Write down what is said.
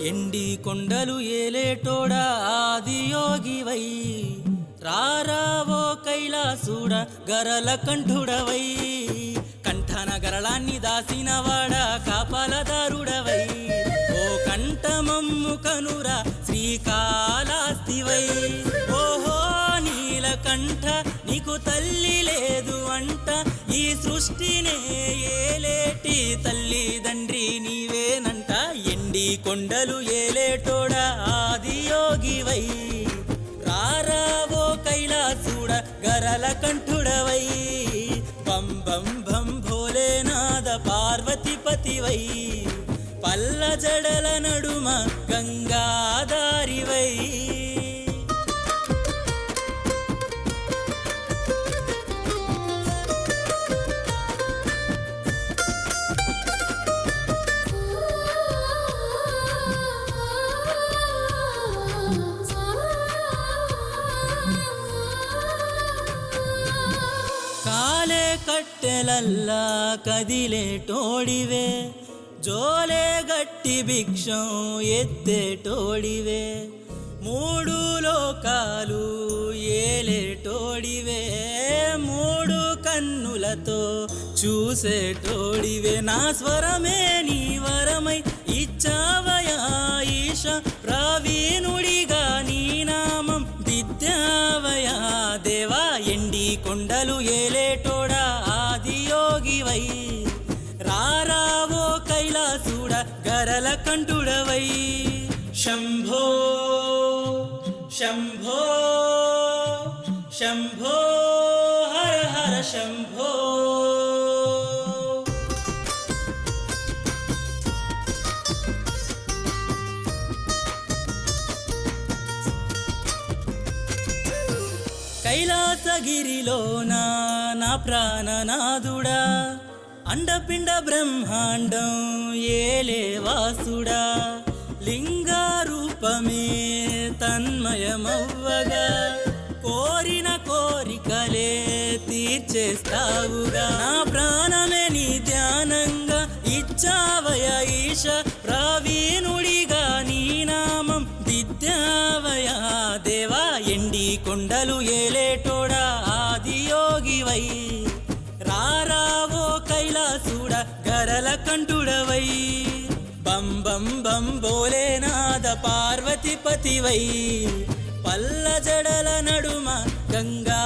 ఎండి కొండలు ఏలేటోడా ఆదియోగివై రారావో కైలాసుడ గరల కంఠుడవై కంఠన గరళాన్ని దాసినవాడా కాపాలదారుడవై ఓ కంఠమమ్ము కనురా శ్రీకాళహస్తివై ఓహో నీలకంఠ నీకు తల్లి లేదు అంట ఈ సృష్టినే ఏలేటి తల్లిదండ్రి నీవేనంట ఎండి కొండలు ఏలేటోడా ఆదియోగివై రారావో కైలాసుడ గరల కంఠుడవై బం బం బం భోలేనాథ పార్వతిపతివై పల్ల జడల నడుమ గంగాధారివై కాలే కట్టెలల్లా కదిలేటోడివే జోలే గట్టి భిక్షం ఎత్తేటోడివే మూడు లోకాలు ఏలేటోడివే మూడు కన్నులతో చూసేటోడివే నా స్వరమే నీ వరమై ఇచ్చావయా ఈశ ప్రావీణుడిగా నీ నామం దిద్యావయా దేవా ఎండి కొండలు ఏలేటోడా ఆదియోగివై రారావో కైలాసుడ గరల కంఠుడవై శంభో శంభో శంభో హర హర శంభో కైలాసగిరిలోన నా ప్రాణనాథుడా అండపిండ బ్రహ్మాండం ఏలే వాసుడా లింగారూపమే తన్మయమవ్వగా కోరిన కోరికలే తీర్చేస్తావుగా నా ప్రాణమే నీ ధ్యానంగా ఇచ్చావయ ఈశ ప్రావీణుడిగా నీ నామం దిద్యావయా దేవా ఎండి కొండలు ఏలేటోడా ఆదియోగివై రారావో కైలాసుడ గరల కంఠుడవై బం బం బం భోలేనాథ పార్వతిపతివై పల్ల జడల నడుమ గంగా